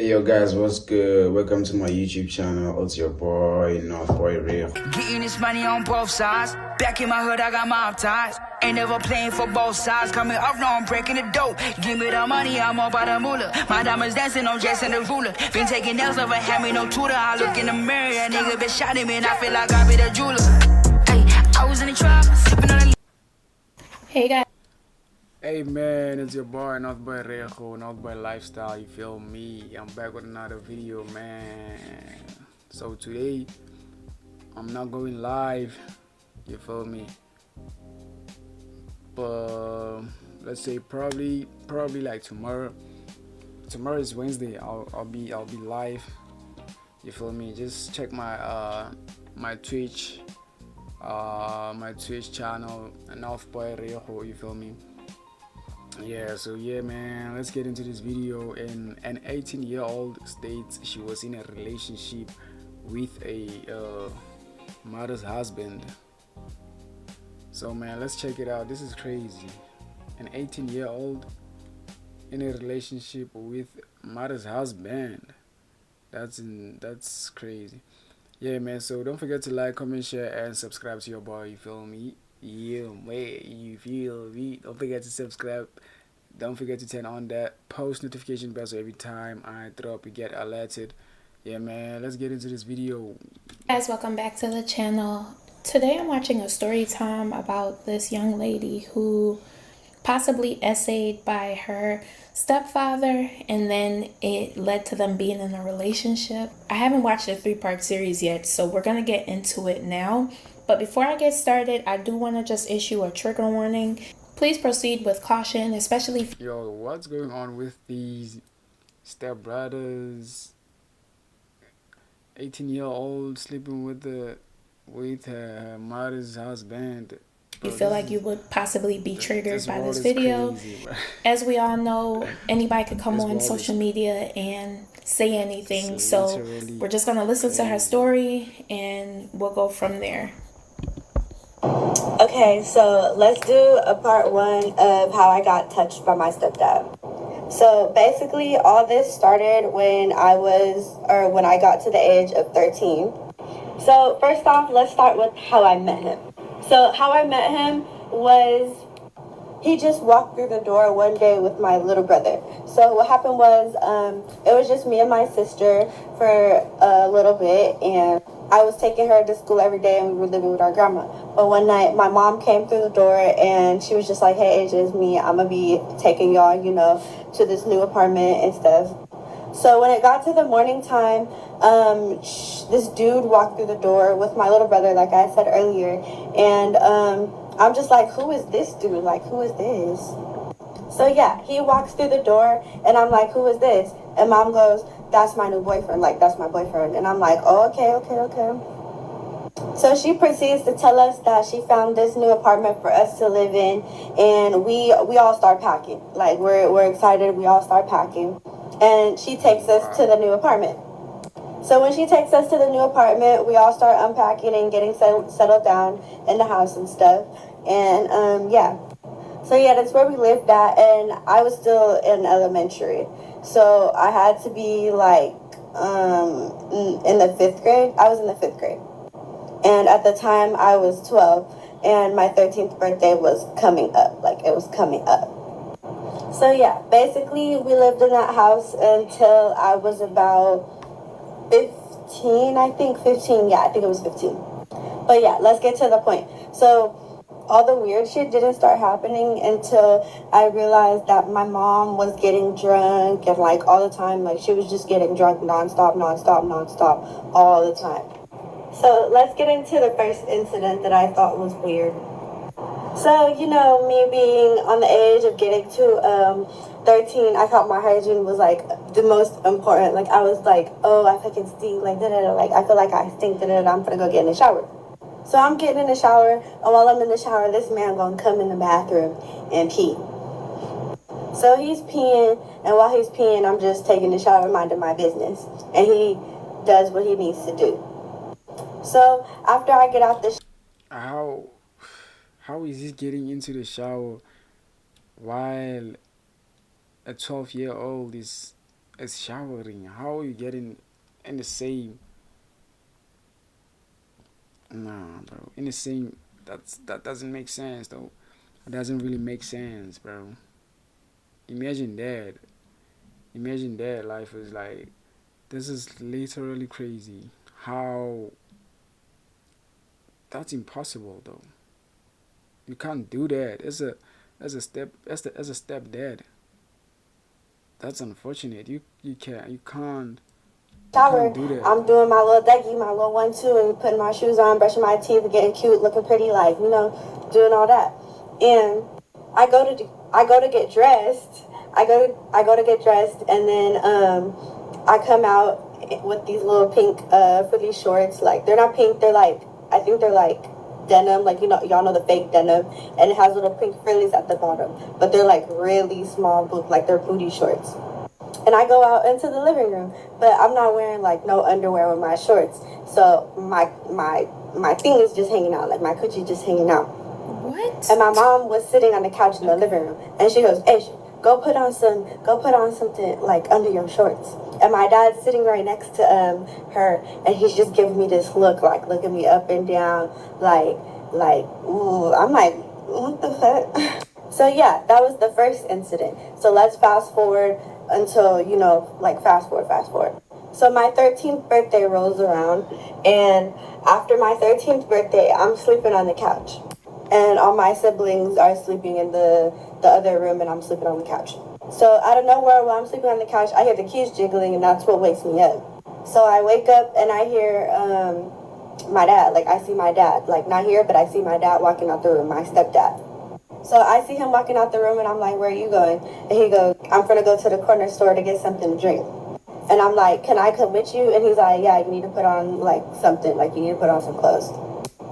Hey yo guys, what's good? Welcome to my YouTube channel. It's your boy Nawfboyrego. Getting this money on both sides. Back in my hood, I got mob ties. Ain't never playing for both sides. Coming up, no, I'm breaking the dope. Give me the money, I'm all by the moolah. My diamonds dancing, I'm Jason the ruler. Been taking nails, never had me no tutor. I look in the mirror, that nigga been shotting me, and I feel like I be the jeweler. Hey, I was in the trap, sipping on the. Hey guys. Hey man, it's your boy Nawfboyrego, Nawfboy Lifestyle, you feel me? I'm back with another video, man. So today, I'm not going live, you feel me? But let's say probably like tomorrow. Tomorrow is Wednesday. I'll be live. You feel me? Just check my Twitch channel, Nawfboyrego, you feel me? Yeah, so yeah man, let's get into this video. And an 18-year-old states she was in a relationship with a mother's husband. So man, let's check it out. This is crazy. An 18-year-old in a relationship with mother's husband. That's crazy. Yeah man, so don't forget to like, comment, share, and subscribe to your boy, you feel me? Yeah, wait, you feel me? Don't forget to subscribe. Don't forget to turn on that post notification bell so every time I throw up you get alerted. Yeah man, let's get into this video. Guys, welcome back to the channel. Today I'm watching a story time about this young lady who possibly essayed by her stepfather, and then it led to them being in a relationship. I haven't watched the 3-part series yet, so we're gonna get into it now. But before I get started, I do want to just issue a trigger warning. Please proceed with caution, especially if Yo, what's going on with these stepbrothers? 18-year-old sleeping with her mother's husband. you feel like you would possibly be triggered by this Is video. crazy, As we all know, anybody could come This on world social media and say anything. is So literally we're just going to listen to her crazy. story and we'll go from there. Okay, so let's do a part one of how I got touched by my stepdad. So basically, all this started when when I got to the age of 13. So first off, let's start with how I met him. So how I met him was he just walked through the door one day with my little brother. So what happened was it was just me and my sister for a little bit, and I was taking her to school every day, and we were living with our grandma. But one night my mom came through the door and she was just like, hey, AJ, it's me. I'm gonna be taking y'all, to this new apartment and stuff. So when it got to the morning time, this dude walked through the door with my little brother, like I said earlier, and I'm just like, who is this dude? Like, who is this? So yeah, he walks through the door, and I'm like, who is this? And mom goes, that's my new boyfriend. Like, that's my boyfriend. And I'm like, oh, okay. So she proceeds to tell us that she found this new apartment for us to live in, and we all start packing. Like, we're excited. We all start packing, and she takes us to the new apartment. So when she takes us to the new apartment, we all start unpacking and getting settled down in the house and stuff. And yeah. So yeah, that's where we lived at, and I was still in elementary. So I had to be like in the 5th grade. I was in the 5th grade. And at the time I was 12, and my 13th birthday was coming up. Like, it was coming up. So yeah, basically we lived in that house until I was about 15, I think. 15, yeah, I think it was 15. But yeah, let's get to the point. So all the weird shit didn't start happening until I realized that my mom was getting drunk, and like all the time, like she was just getting drunk nonstop, all the time. So let's get into the first incident that I thought was weird. So, me being on the age of getting to 13, I thought my hygiene was like the most important. Like, I was like, oh, I fucking stink, like like I feel like I stink, I'm gonna go get in the shower. So I'm getting in the shower, and while I'm in the shower, this man gonna come in the bathroom and pee. So he's peeing, and while he's peeing, I'm just taking the shower, minding my business, and he does what he needs to do. So after I get out the how is he getting into the shower while a 12-year-old is is showering. How are you getting in the same? Nah, bro. In the same. That doesn't make sense though. It doesn't really make sense, bro. Imagine that. Imagine that life is like. This is literally crazy. How? That's impossible though. You can't do that. As a stepdad. That's unfortunate. You Shower, can't do that. I'm doing my little ducky, my little 1-2, and putting my shoes on, brushing my teeth, getting cute, looking pretty, like, doing all that. And I go to get dressed. I go to get dressed, and then I come out with these little pink frilly shorts. Like, they're not pink. They're like, I think they're like denim, like, y'all know the fake denim, and it has little pink frillies at the bottom, but they're like really small, like they're booty shorts. And I go out into the living room, but I'm not wearing like no underwear with my shorts. So my thing is just hanging out, like my coochie just hanging out. What? And my mom was sitting on the couch in the living room, and she goes, "Hey, go put on something like under your shorts." And my dad's sitting right next to her, and he's just giving me this look, like looking me up and down, like ooh. I'm like, what the fuck? So yeah, that was the first incident. So let's fast forward until, like fast forward. So my 13th birthday rolls around, and after my 13th birthday, I'm sleeping on the couch. And all my siblings are sleeping in the other room, and I'm sleeping on the couch. So out of nowhere, while I'm sleeping on the couch, I hear the keys jiggling, and that's what wakes me up. So I wake up, and I hear my dad. Like, I see my dad. Like, not here, but I see my dad walking out the room, my stepdad. So I see him walking out the room, and I'm like, "Where are you going?" And he goes, "I'm gonna go to the corner store to get something to drink." And I'm like, "Can I come with you?" And he's like, "Yeah, you need to put on like something, like you need to put on some clothes."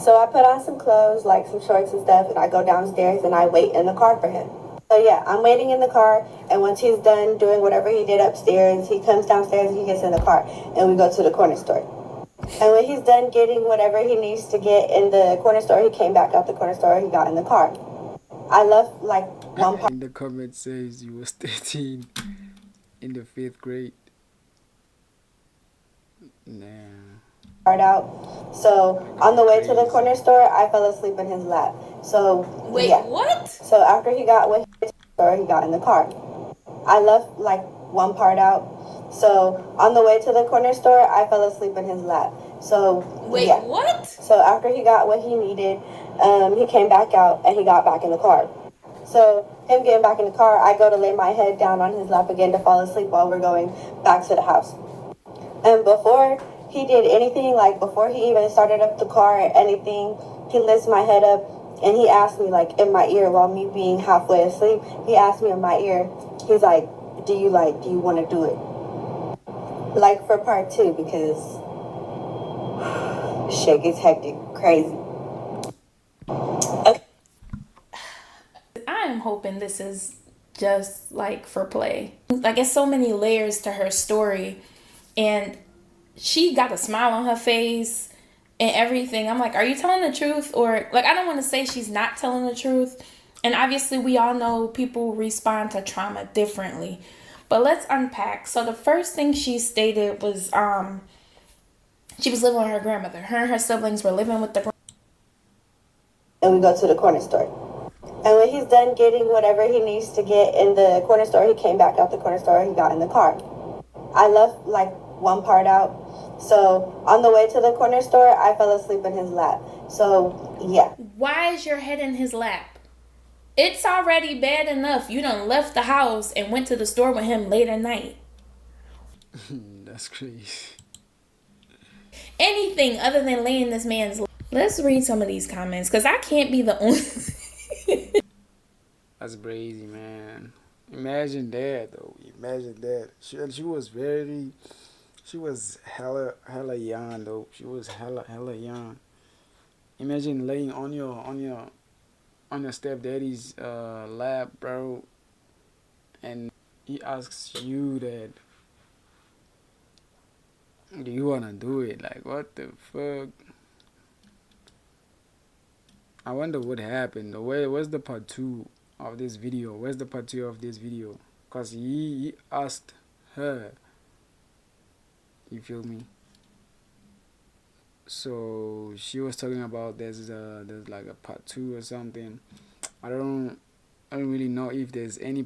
So I put on some clothes, like some shorts and stuff, and I go downstairs and I wait in the car for him. So yeah, I'm waiting in the car, and once he's done doing whatever he did upstairs, he comes downstairs and he gets in the car, and we go to the corner store. And when he's done getting whatever he needs to get in the corner store, he came back out the corner store, he got in the car. I left like one part. In the comment says you was 13 in the 5th grade. Nah. Part out. So on the way to the corner store, I fell asleep in his lap. So Wait, yeah. what? So after he got what he store, he got in the car. I left like one part out. So on the way to the corner store, I fell asleep in his lap. So Wait, yeah. what? So after he got what he needed, he came back out and he got back in the car. So him getting back in the car, I go to lay my head down on his lap again to fall asleep while we're going back to the house. And before he did anything, like before he even started up the car or anything, he lifts my head up and he asked me, like in my ear while me being halfway asleep, he asked me in my ear, he's like, do you want to do it? Like for part 2, because shit gets hectic, crazy. Okay. I am hoping this is just like for play. Like, it's so many layers to her story, and she got a smile on her face and everything. I'm like, are you telling the truth? Or like, I don't want to say she's not telling the truth. And obviously we all know people respond to trauma differently. But let's unpack. So the first thing she stated was she was living with her grandmother. Her and her siblings were living with the And we go to the corner store. And when he's done getting whatever he needs to get in the corner store, he came back out the corner store, he got in the car. I left like one part out. So on the way to the corner store, I fell asleep in his lap. So yeah. Why is your head in his lap? It's already bad enough you done left the house and went to the store with him late at night. That's crazy. Anything other than laying this man's lap. Let's read some of these comments, because I can't be the only. That's crazy, man. Imagine that, though. Imagine that. She was hella young, though. She was hella young. Imagine laying on your stepdaddy's lap, bro, and he asks you that, do you wanna do it? Like, what the fuck? I wonder what happened. Where's the part 2 of this video? Where's the part 2 of this video? Cause he asked her. You feel me? So she was talking about there's like a part 2 or something. I don't really know if there's any